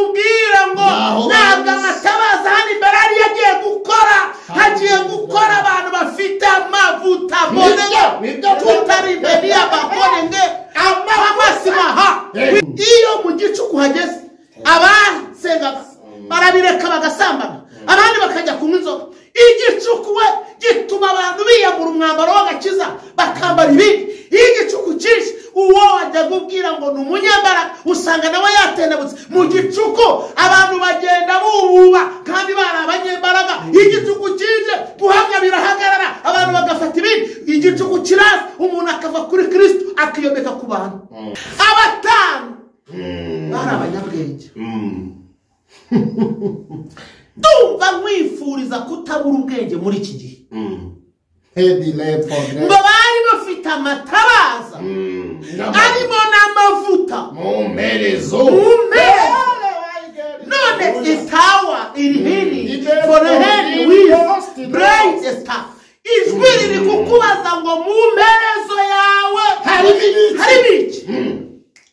nkubwira ngo ntabwo amatabaza hano imbere yari yagiye gukora hagiye gukora abantu bafite amavuta bonega tutari imbere y'abakorenge amasimaha iyo mu gicuku hageze abasengaga barabireka bagasambana abandi bakajya kunywa inzoga igicuku we gituma abantu biyambura umwambaro w'agakiza bakambara ibindi iyo igicuku cyinshi uwo wajya kubwira ngo ni umunyambara usanga nawe yatenebutse mu gicuku abantu bagenda bububa kandi bari abanyembaraga igicuku kije guhamya birahagarara abantu bagafata ibindi igicuku kiraza umuntu akava kuri Kristo akiyomeka ku bantu abatanu bari abanyabwenge ndumva nkwifuriza kutabura ubwenge muri iki gihe ngo bari bafite amatabaza arimo n'amavuta mu mperezo none itawa iri hini for the head with bright star ijwi riri kukubaza ngo mu mperezo yawe hari iki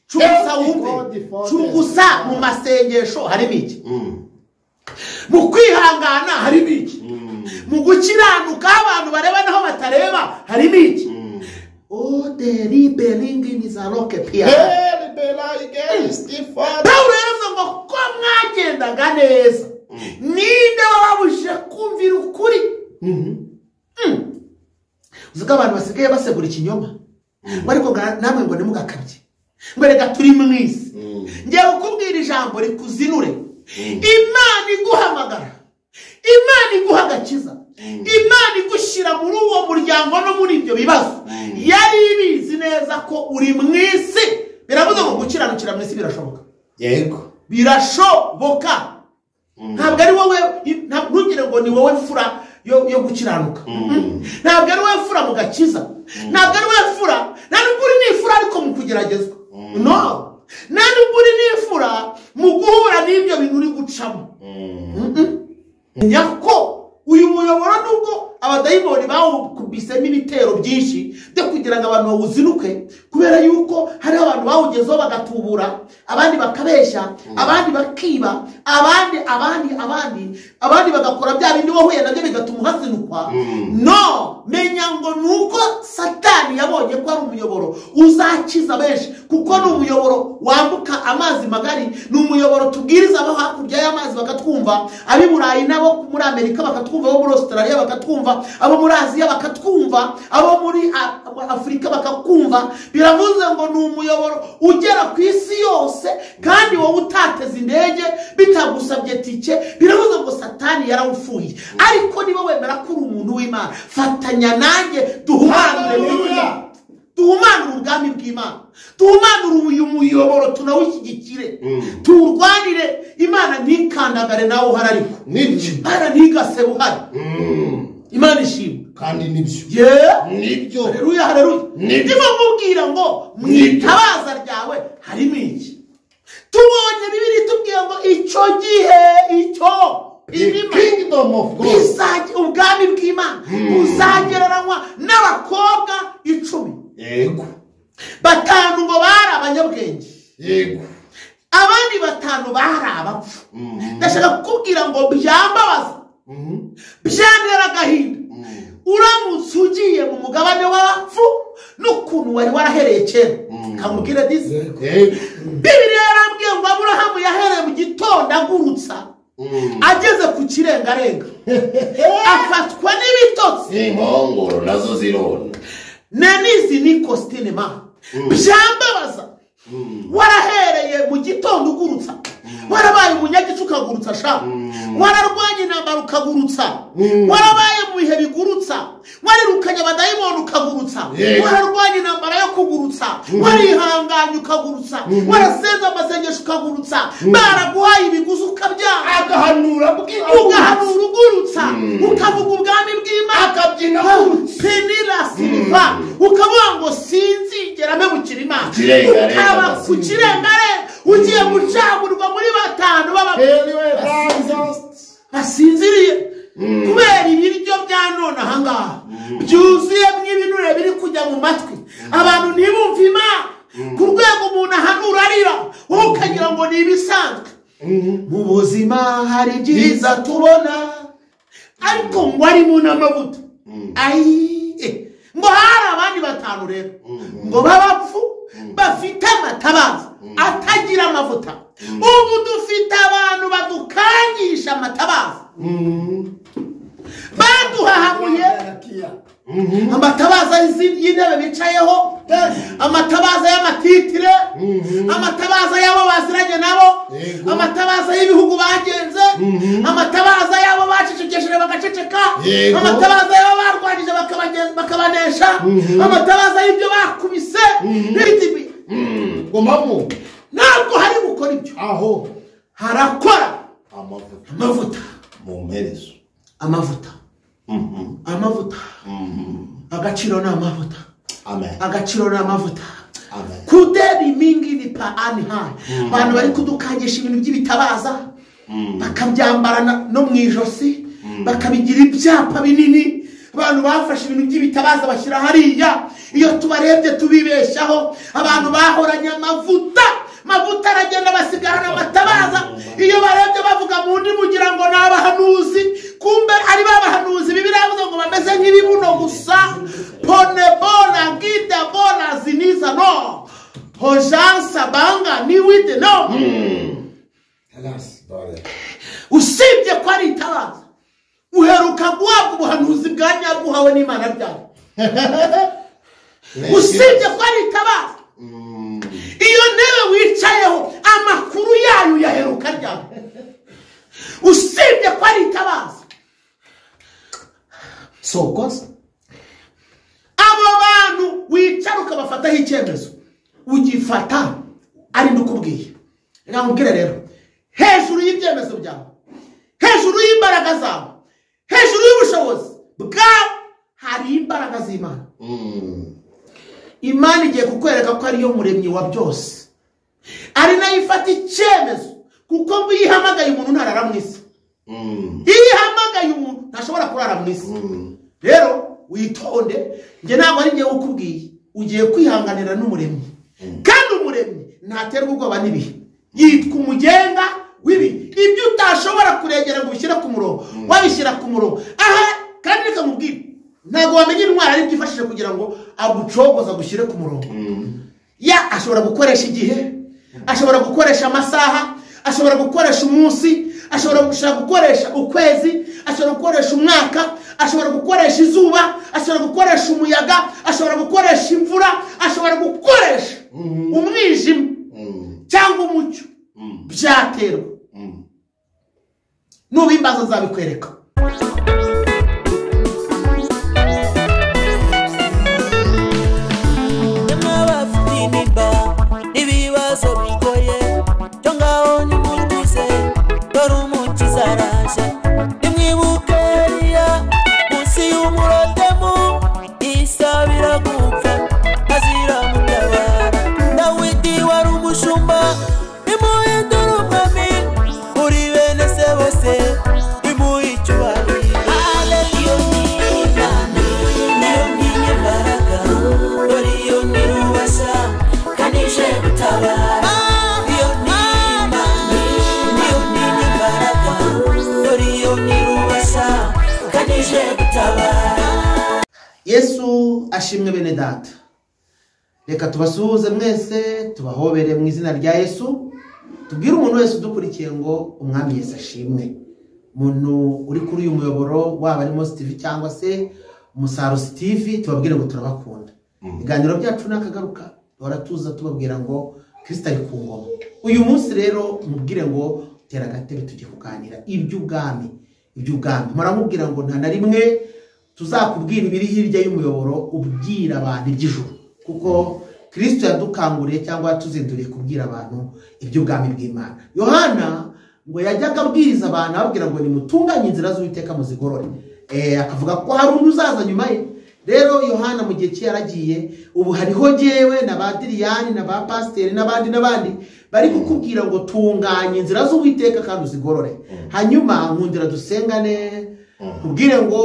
cyugusa wumve cyugusa mu masengesho hari iki mu kwihangana hari iki mu gukiranuka abantu bareba naho batareba hari iki the rebelling is a rock pia Paulo yavuze ngo ko mwagendaga neza ninde wababuje kumvira ukuri uzuga abantu basigaye basegura ikinyoma ariko namwe ngo nimugakabye ngo rega turi mwisi ngiye kukubwira ijambo rikuzinure Imana iguhamagara Imana iguha agakiza Imana igushyira muri uwo muryango no muri ibyo bibazo yari ibizi neza ko uri mwisi biravuze ngo gukiranukira mwisi birashoboka yego birashoboka ntabwo ari wowe ntugire ngo ni wowe fura yo gukiranuka ntabwo ari wowe fura mu gakiza ntabwo ari wowe fura ntabwo uri n'ifura ariko mu kugeragezwa no ntabwo uri n'ifura mu guhura n'ibyo bintu uri gucamo nyako uyu muyoboro nubwo abadayimoni bawukubisemo ibitero byinshi byo kugira ngo abantu bawuzinuke kubera yuko hari abantu bawugezeho bagatubura abandi bakabeshya abandi bakiba abandi bagakora bya bindi wahuye nabyo bigatuma uhazinukwa no menya ngo nuko Satani yabonye ko ari umuyoboro uzakiza benshi kuko ni umuyoboro wambuka amazi magari ni umuyoboro tubwiriza abo hakurya y'amazi bakatwumva abi Burayi nabo muri Amerika bakatwumva abo muri Australia bakatwumva abo muri Aziya bakatwumva abo muri Afrika bakakumva biravuze ngo ni umuyoboro ugera ku isi yose kandi wowe utateze indege bitagusabye tike biravuze ngo Satani yarawufuye ariko niba wemera ko uri umuntu w'Imana fatanya nanjye duhumanure ubwami bw'Imana duhumanure uyu muyoboro tunawushyigikire turwanire Imana ntikandagare nawe uharariko Imana ntigase buhari Imana ishimwe kandi nibyo nibyo haleluya haleluya ndimo mubwira ngo mwitabaza ryawe harimo iki tubonye Bibiliya tubwiye ngo icyo gihe kingdom of God ubwami bw'Imana buzagereranywa n'abakobwa 10 yego batanu ngo bari abanyabwenge yego abandi batanu bari abapfu ndashaka kukubwira ngo byambabaza byantera agahinda uramutse ugiye mu mugabane w'abapfu n'ukuntu wari warahereye kera kamubwira disi Bibiliya yarambwiye ngo Aburahamu yahereye mu gitondo agurutsa ageze ku kirengarenga afatwa n'ibitotsi inkongoro nazo zirona nanizi ni Costine ma byambabaza warahereye mu gitondo ugurutsa warabaye umunyagicu ukagurutsa sha wararwanye intambara ukagurutsa warabaye mu bihe bigurutsa warirukanye abadayimoni ukagurutsa wararwanye intambara yo kugurutsa warihanganye ukagurutsa warasenza amasengesho ukagurutsa baraguhaye ibiguzi ukabyara agahanura ugurutsa ukavuga ubwami bw'Imana akabyina penira silva ukavuga ngo sinzigera mpemukira Imana ukaba ku kirengare ugiye gucagurwa muri batanu basinziriye kubera ibiryo bya none ahangaha byuzuyemo ibinure biri kujya mu matwi abantu ntibumve Imana ku rwego umuntu ahanura arira wowe ukagira ngo ni ibisanzwe mu buzima hari byiza tubona ariko ngo arimo n'amavuta ngo hari abandi batanu rero ngo babapfu bafite amatabaza atagira amavuta ubu dufite abantu badukangisha amatabaza baduhahamuye amatabaza y'intebe bicayeho amatabaza y'amatitire amatabaza y'abo baziranye nabo amatabaza y'ibihugu bagenze amatabaza y'abo bacecekesheje bagaceceka amatabaza y'abo barwanije bakabanesha amatabaza y'ibyo bakubise gomamo ntabwo hari gukora ibyo aho harakora amavuta mu mperezo amavuta agaciro na amavuta agaciro na amavuta kuderi mingi ni pa ani hai abantu bari kudukangisha ibintu by'ibitabaza bakabyambarana no mu ijosi bakabigira ibyapa binini abantu bafashe ibintu by'ibitabaza bashyira hariya iyo tubarebye tubibeshaho abantu bahoranye amavuta aragenda basigarana amatabaza iyo barebye bavuga mu ndi mugira ngo n'abahanuzi kumbe ari babahanuzi Bibiliya ivuga ngo bameze nk'ibibuno gusa pone bona gida bona ziniza no hojansa banga ni wide no usibye ko ari itabaza uheruka guhabwa ubuhanuzi bwa nyaguhawe n'Imana byawe usibye ko ari itabaza iyo ntebe wicayeho amakuru yayo yaheruka ryawe usibye ko ari itabaza sokoza abo bantu wicara ukabafataho icyemezo ugifata ari ndukubwiye ngamubwire rero hejuru y'ibyemezo byawe hejuru y'imbaraga zawe hejuru y'ubushobozi bwawe hari imbaraga z'Imana Imana igiye kukwereka ko ariyo muremyi wa byose ari nayo ifata icyemezo kuko ngo yihamagaye umuntu ntarara mu isi yihamagaye umuntu ntashobora kurara mu isi rero witonde nge ntabwo ari ngewe ukubwiye ugiye kwihanganira n'umuremyi kandi umuremyi ntaterwa ubwoba n'ibihe yitwa umugenga w'ibihe ibyo utashobora kuregera ngo ubishyire ku murongo wabishyira ku murongo aha kandi reka mubwire ntabwo wamenya intwara ari byifashije kugira ngo agucogoza gushyire ku murongo ya ashobora gukoresha igihe ashobora gukoresha amasaha ashobora gukoresha umunsi ashobora gukoresha ukwezi ashobora gukoresha umwaka ashobora gukoresha izuba ashobora gukoresha umuyaga ashobora gukoresha imvura ashobora gukoresha umwijima cyangwa umucyo byaterwa nubimbaza nzabikwereka Yesu ashimwe bene data reka tubasuhuze mwese tubahobere mu izina rya Yesu tubwire umuntu wese udukurikiye ngo umwami Yesu ashimwe umuntu uri kuri uyu muyoboro waba ari Mos TV cyangwa se Umusaruzi TV tubabwire ngo turabakunda ibiganiro byacu nakagaruka baratuza tubabwira ngo Kristo ari ku ngoma uyu munsi rero mubwire ngo tera gatebe tujye kuganira iby'ubwami muramubwira ngo nta na rimwe tuzakubwira ibiri hirya y'umuyoboro ubwira abantu iby'ijuru kuko Kristo yadukanguriye cyangwa yatuzinduriye kubwira abantu iby'ubwami bw'Imana Yohana ngo yajyaga abwiriza abantu ababwira ngo nimutunganye inzira z'Uwiteka muzigorore akavuga ko hari undi uzaza nyuma ye rero Yohana mu gihe cyaragiye ubu hariho jewe na Badiriyani na ba pasiteri n'abandi bari kukubwira ngo tunganye inzira z'Uwiteka kandi uzigorore hanyuma nkundira dusengane kubwire ngo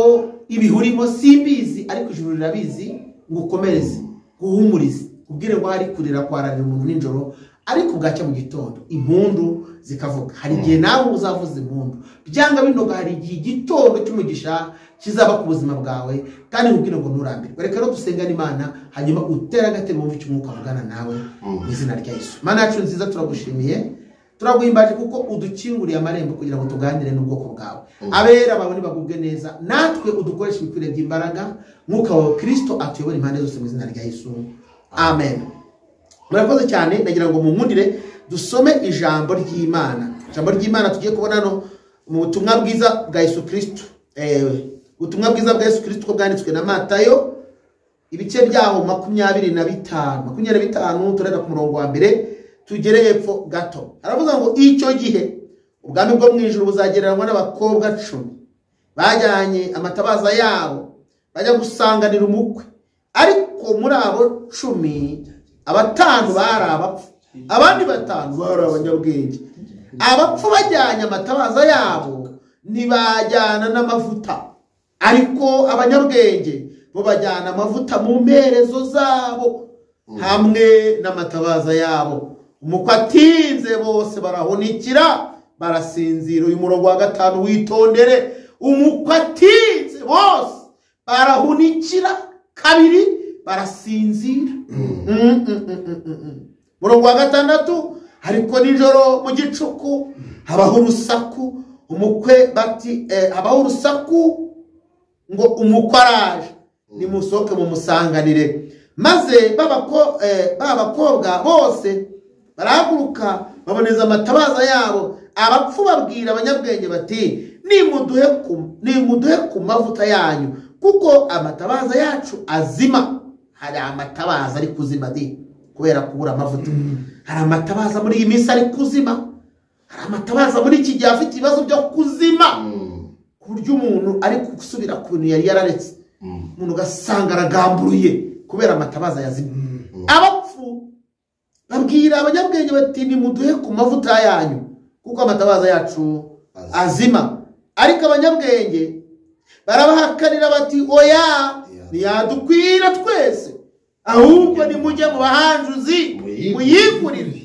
ibihurimo simbizi ariko ijuru rirabizi ngo ukomereze guhumurize kubwire ngo hari kurira kwararira umuntu ninjoro ariko bwacya mu gitondo impundu zikavuga. Hari igihe nawe uzavuza impundu byanga binoga, hari igihe igitondo cy'umugisha kizaba ku buzima bwawe kandi nkubwire ngo nturambirwe. Reka rero dusengane Imana hanyuma utera agatebe wumve icyo Umwuka avugana nawe mu izina rya Yesu. Mana yacu nziza, turagushimiye turaguhimbaje kuko udukinguriye amarembo kugira ngo tuganire n'ubwoko bwawe. Abera bawe nibagubwe neza, natwe udukoresha ibikwiriye by'imbaraga. Mwuka wawe Kristo atuyobora impande zose mu izina rya Yesu, amen. Murakoze cyane. Ndagira ngo munkundire dusome ijambo ry'Imana. Ijambo ry'Imana tugiye kubona no mu butumwa bwiza bwa Yesu Kristo. Ubutumwa bwiza bwa Yesu Kristo bwanditswe na Matayo, ibice byaho 25 turenda ku murongo wa mbere tugere hepfo gato. Aravuga ngo icyo gihe ubwami bwo mu ijuru buzagereranywa n'abakobwa 10 bajyanye amatabaza yabo bajya gusanganira umukwe. Ariko muri abo 10 5 bari abapfu, abandi 5 bari abanyabwenge. Abapfu bajyanye amatabaza yabo ntibajyana n'amavuta, ariko abanyabwenge bo bajyana amavuta mu mperezo zabo hamwe n'amatabaza yabo. Umukwe atinze bose barahunikira barasinzira. Uyu murongo wa 5 witondere. Umukwe atinze bose barahunikira, kabiri barasinzira. Murongo wa 6, ariko nijoro mu gicuku habaho urusaku. Umukwe bati habaho urusaku ngo umukwe araje, nimusohoke mu musanganire. Maze babakobwa bose barahaguruka baboneza amatabaza yabo. Abapfu babwira abanyabwenge bati nimuduhe ku mavuta yanyu kuko amatabaza yacu azima. Hari amatabaza ari kuzima kubera kubura amavuta. Hari amatabaza muri iyi minsi ari kuzima. Hari amatabaza muri iki gihe afite ibibazo byo kuzima, ku buryo umuntu ari gusubira ku bintu yari yararetse. Umuntu ugasanga aragamburuye kubera amatabaza yazima. Abapfu babwira abanyabwenge bati nimuduhe ku mavuta yanyu kuko amatabaza yacu azima. Ariko abanyabwenge barabahakanira bati oya, ntiyadukwira twese, ahubwo nimujye mu bahanjuzi muyigurire.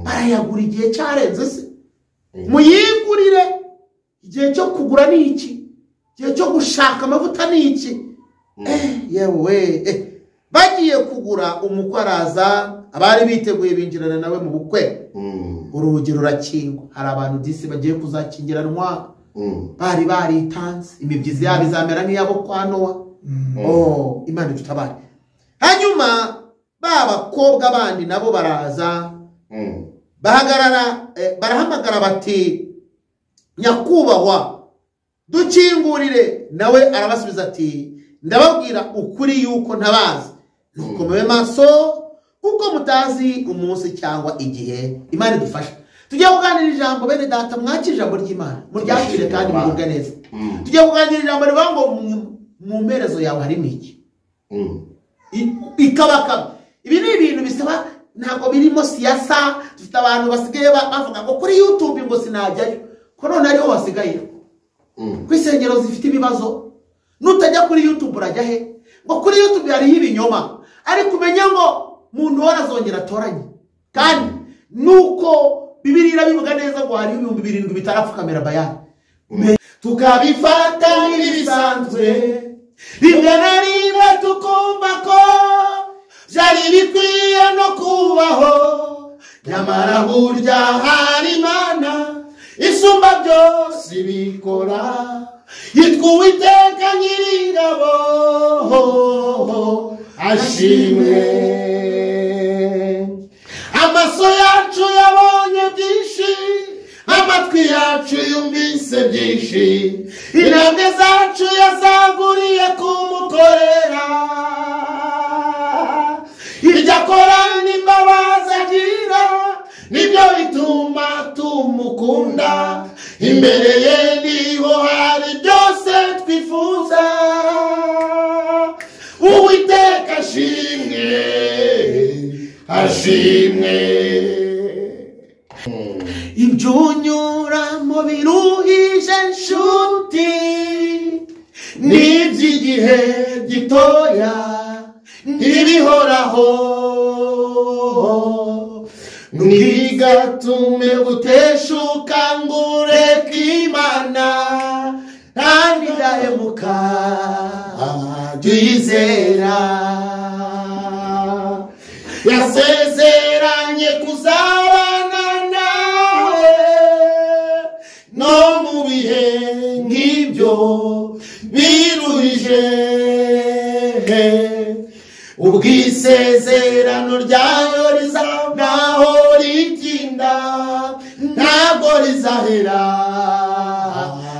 Barayagura igihe cyarenze se, muyigurire. Igihe cyo kugura ni iki? Igihe cyo gushaka amavuta ni iki? Yewe bagiye kugura, umukwe araza, abari biteguye binjirana nawe mu bukwe. Urugi rurakingwa. Hari abantu disi bagiye kuzakingiranwa, bari baritanze, imibyizi yabo izamera nk'iyabo kwa Nowa. Imana tutabare. Hanyuma babakobwa bandi nabo baraza, barahamagara bati nyakubahwa dukingurire. Nawe arabasubiza ati ndababwira ukuri yuko ntabazi. Nuko mube maso kuko mutazi umunsi cyangwa igihe. Imana idufasha. Tugiye kuganira ijambo bene data, mwakira ijambo ry'Imana muryakire kandi mugubwe neza. Tugiye kuganira ijambo rivuga ngo mu mperezo yawe harimo iki? Ikabakaba. Ibi ni ibintu bisaba, ntabwo birimo siyasa. Dufite abantu basigaye bavuga ngo kuri YouTube ngo sinajyayo, ko none ariho wasigaye. Kwisengero zifite ibibazo, nutajya kuri YouTube urajya he? Ngo kuri YouTube hariho ibinyoma. Ariko umenya ngo muntu warazongera atoranye. Kandi nuko Bibiliya irabivuga neza ngo hari 7,000 bitarapfukamira Bayali. Tukabifata n'ibisanzwe, rimwe na rimwe tukumva ko byari bikwiye no kubaho. Nyamara burya hari Imana isumba byose ibikora, yitwa Uwiteka Nyiringabo, ashimwe. Amaso yacu yabonye byinshi, amatwi yacu yumvise byinshi, intambwe zacu yazaguriye kumukorera. Ibyo akora n'imbabazi agira nibyo bituma tumukunda. Imbere ye niho hari byose twifuza. Uwiteka ashimwe, ashimwe. Ibyo unyuramo biruhije nshuti, n'iby'igihe gitoya ntibihoraho. Nubwiga ntugatume guteshuka ngo ureke Imana kandi ndahemuka jya uyizera yasezeranye kuzabana nawe no mu bihe nk'ibyo biruhije ubwisezerano ryayo naho ritinda ntabwo rizahera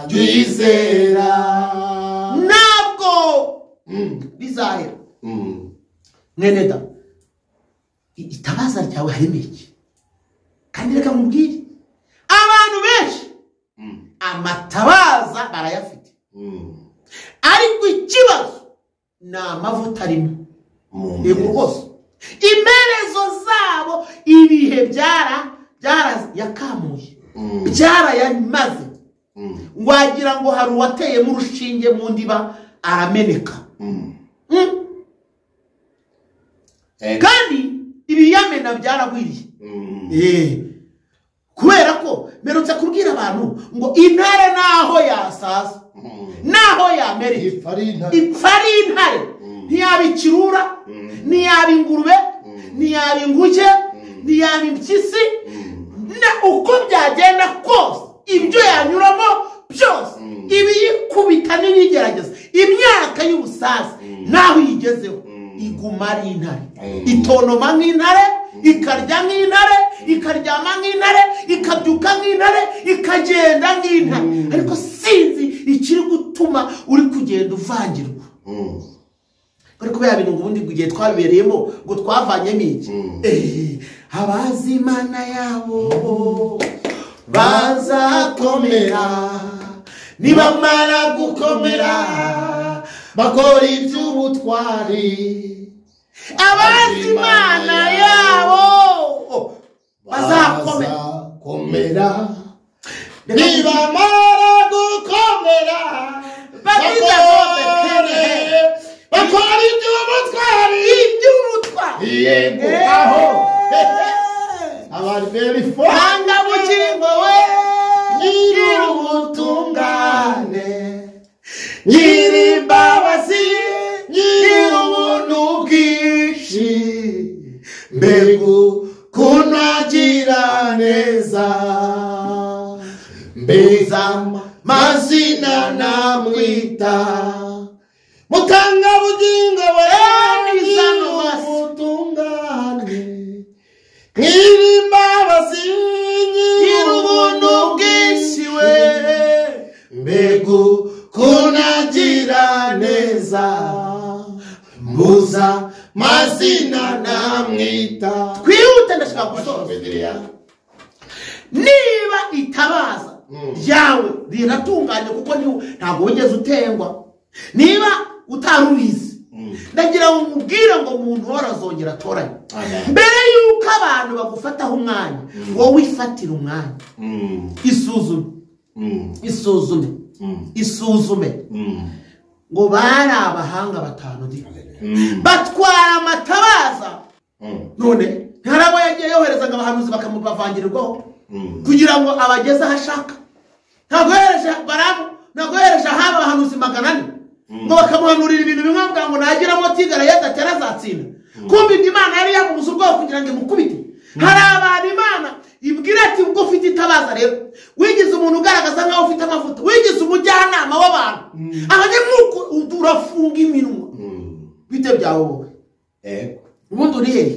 jya uyizera ntabwo rizahera mwene da itabaza ryawe harimo iki kandi reka mubwire abantu benshi amatabaza barayafite ariko ikibazo ni amavuta arimo yego rwose imerezo zabo ibihe byarayakamuye byarayamaze wagira ngo hari uwateyemo urushinge mu ndiba arameneka kandi ibiyamena byaragwiriye kubera ko merutse kubwira abantu ngo intare naho yasaza naho yamereye ipfa ari intare ntiyaba ikirura ntiyaba ingurube ntiyaba inguge ntiyaba impyisi uko byagenda kose ibyo yanyuramo byose ibiyikubita n'ibigerageza imyaka y'ubusaza naho iyigezeho iguma ari intare itonoma nk'intare ikarya nk'intare ikaryama nk'intare ikabyuka nk'intare ikagenda nk'intare ariko sinzi ikiri gutuma uri kugenda uvangirwa ariko kubera bintu ubundi igihe twabibereyemo ngo twavanyemo iki abazi Imana yabo bazakomera nibamara gukomera bakora iby'ubutwari abazi Imana yabo bazakomera nibamara gukomera bakora iby'ubutwari yego aho abari very fanga bugingo we nyir'ubutungane nyir'imbabazi nyir'ubuntu bwinshi mbega kunagira neza mbeza mazina namwita mutanga bugingo we nyir'ubutungane nyir'imbabazi nyir'ubuntu bwinshi we mbega kunagira neza mbuza mazina namwita twihute ndashaka gusoza niba itabaza ryawe riratunganye kuko ntabwo wigeze utengwa niba utarubizi ndagira ngo mubwire ngo umuntu warazongera atoranye mbere yuko abantu bagufataho umwanya wowe wifatira umwanya isuzume ngo bari abahanga batanu batwara amatabaza none ntarabo yagiye yoherezaga abahanuzi bakamubavangirirwaho kugira ngo abageze aho ashaka ntabwo yohereje Baramu ntabwo yohereje ahaba abahanuzi 400 ngo bakamuhanurira ibintu bimwe avuga ngo nagiramo tigara yadatera azatsinda kumva Imana yari yamubuza ubwoba kugira ngo imukubite hari abantu Imana ibwira ati ubwo ufite itabaza rero wigize umuntu ugaragaza nkaho ufite amavuta wigize umujyanama w'abantu abanyamuko urafunga iminwa bite byawe wowe ubundi uri hehe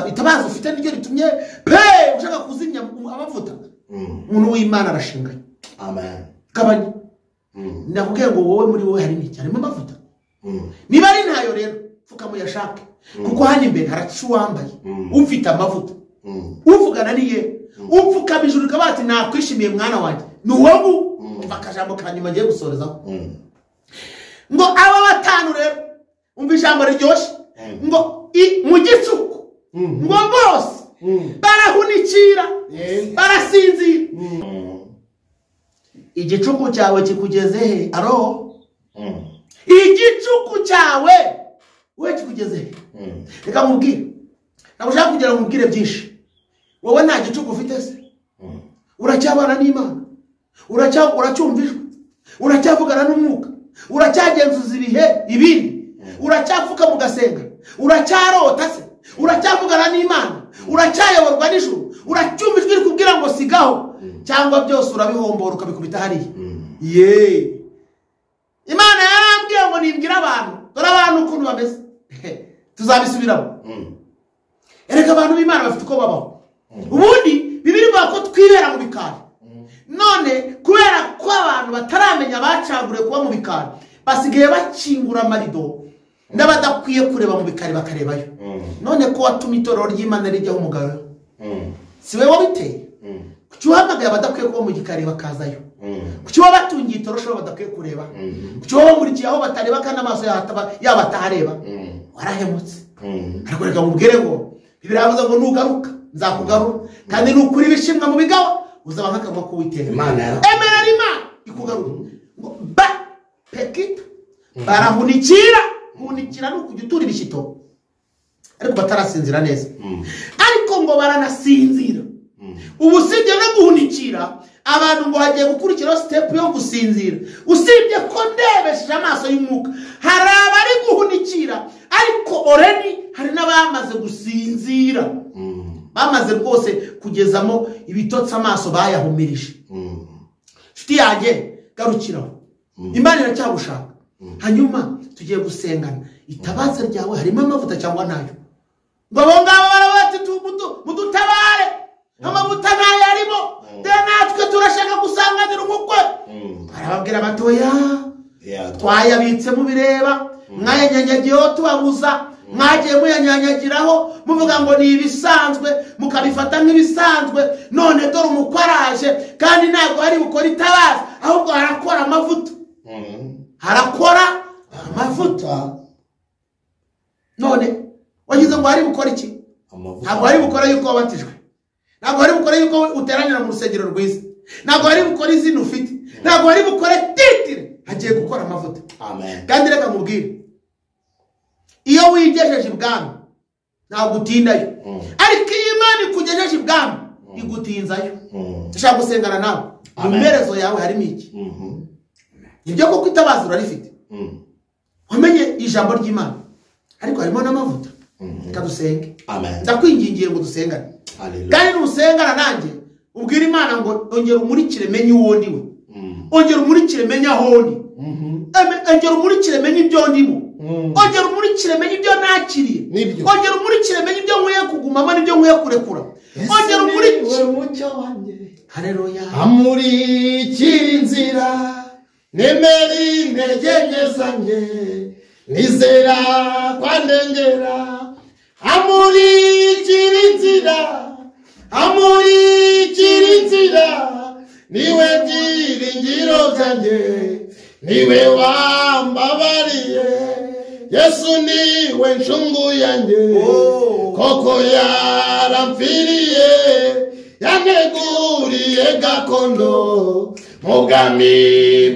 itabaza ufite n'iryo ritumye ushaka kuzimya amavuta umuntu w'Imana arashinganye amen kabanye ndakubwiye ngo wowe muri wowe harimo iki harimo amavuta niba ari ntayo rero fuka mu yashake kuko hano imbere haracu wambaye ufite amavuta uvugana niye upfukamije urikaba ati nakwishimiye mwana wanjye ni wowe umva akajambo kanyuma ngiye gusorezaho ngo aba batanu rero umva ijambo riryoshye ngo mu gicuku ngo bose barahunikira barasinzira igicuku cyawe kikugeze he aro igicuku cyawe we kikugeze he reka mubwire nagushaka kugira ngo mubwire byinshi wowe nta gicuku ufite se uracyabana n'Imana uracyumvijwe uracyavugana n'umwuka uracyagenzuza ibihe ibindi uracyafuka mu gasenga uracyarota se uracyavugana n'Imana uracyayoborwa n'ijuru uracyumvijwe iri kubwira ngo sigaho cyangwa byose urabihombora ukabikubita hariya Imana yarambwiye ngo nimbwira abantu dore abantu ukuntu bameze tuzabisubiramo erega abantu b'Imana bafite uko babaho ubundi Bibiri ivuga ko twibera mu bikari none kubera ko abantu bataramenya bacagure kuba mu bikari basigaye bakingura amarido n'abadakwiye kureba mu bikari bakarebayo none ko watuma itorero ry'Imana rijyaho umugabo si we wabiteye kuki uhamagaye abadakwiye kuba mu gikari bakazayo kuki wabatungiye itorosho badakwiye kureba kuki wabamurikiye aho batareba kandi amaso yaba atahareba warahemutse ariko reka mubwire ngo Bibiri yavuze ngo nugaruka nzakugarura kandi nukuri bishimwa mu bigawa uzaba nk'akanwa k'Uwiteka emera Imana ikugarura ngo ba pekita barahunikira n'ukujya utura ibishyito ariko batarasinzira neza ariko ngo baranasinzira ubu sibyo no guhunikira abantu ngo hagiye gukurikiraho step yo gusinzira usibye ko ndebesheje amaso y'umwuka hari abari guhunikira ariko already hari n'abamaze gusinzira bamaze rwose kugezamo ibitotsi amaso bayahumirije nshuti yanjye garukiraho Imana iracyagushaka hanyuma tugiye gusengana itabaza ryawe harimo amavuta cyangwa nayo ngo abo ngabo barabati mudutabare amavuta nayo arimo natwe turashaka gusanganira umukwe barababwira batoya twayabitse mubireba mwayanyanyagiyeho tubabuza mwagiye muyanyanyagiraho muvuga ngo ni ibisanzwe mukabifata nk'ibisanzwe none dore umukwe araje kandi ntabwo hari bukora itabaza ahubwo harakora amavuta harakora amavuta none wagize ngo hari bukora iki ntabwo hari bukora yuko wabatijwe ntabwo hari bukora yuko uteranira mu rusengero rwiza ntabwo hari bukora izina ufite ntabwo hari bukora titire hagiye gukora amavuta kandi reka mubwire iyo wigejeje ibwami ntabwo utindayo ariko iyo Imana ikugejeje ibwami igutinzayo ushaka gusengana nawe mu mperezo yawe harimo iki ibyo koko itabaza urarifite wamenye ijambo ry'Imana ariko harimo n'amavuta reka dusenge ndakwingingiye ngo dusengane kandi nusengana nanjye ubwira Imana ngo ongera umurikire menye uwo ndiwe ongera umurikire menye aho ndi ongera umurikire menye ibyo ndimo ongera umurikire menye ibyo nakiriye ongera umurikire menye ibyo nkwiye kugumamo n'ibyo nkwiye kurekura ongera umurikire mucyo wanjye haleluya amurikira inzira nemeri intege nke zanjye nizera kwandengera amurikira inzira niwe byiringiro byanjye niwe wambabariye Yesu niwe ncungu yanjye koko yarampfiriye yaneguriye gakondo mu bwami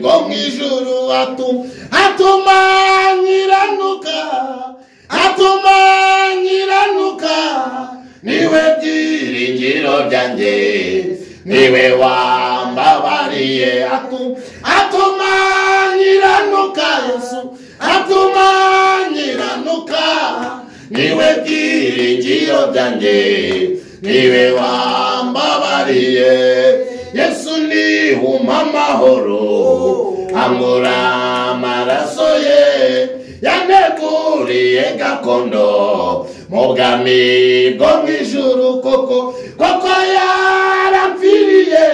bwo mu ijuru atuma nkiranuka niwe byiringiro byanjye niwe wambabariye atuma nkiranuka Yesu atuma nkiranuka niwe byiringiro byanjye niwe wambabariye Yesu ni umamahoro amura amaraso ye yaneguriye gakondo mu bwami bwo mu ijuru koko yarampfiriye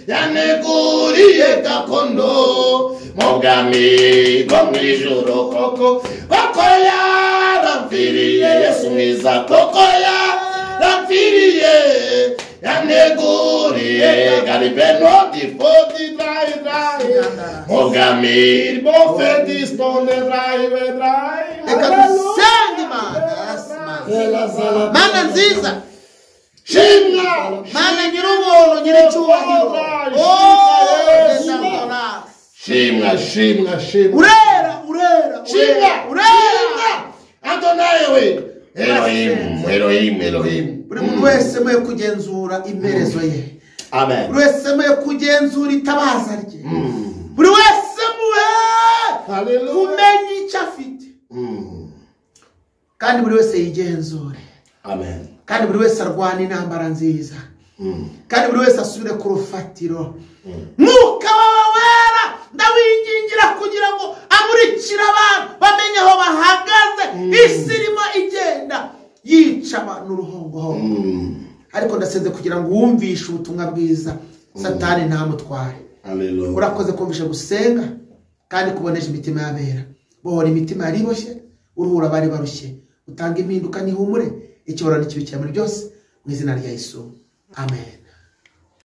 yaneguriye gakondo mu bwami bwo mu ijuru koko yarampfiriye Yesu mwiza koko yarampfiriye yaneguriye garibeno difodi dry mu bwami bwo fedistone dry reka dusenge Mana nziza shimwa Mana nyir'ubuntu nyir'icyubahiro shimwa urera Adonai we Elohim. buri muntu wese mwe kugenzura imerezo ye. Amen. Buri wese mwe kugenzura itabaza rye. Buri wese mwe kumenya icyo afite. Kandi buri wese yigenzure. Amen. Kandi buri wese arwana intambara nziza. Kandi buri wese asubire ku rufatiro. Mwuka wawe wera ndawingingira kugira ngo amurikire abantu bamenye aho bahagaze. Isi irimo igenda yica abantu uruhongohongo. Ariko ndasenze kugira ngo wumvishe ubutumwa bwiza, Satani ntamutware. Urakoze kumvisha gusenga kandi kubonesha imitima y'abera. Bohora imitima yari iboshye, uruhura bari barushye. Utanga impinduka n'ihumure, ikiborano kibi cyane byose mu izina rya Yesu. Amen.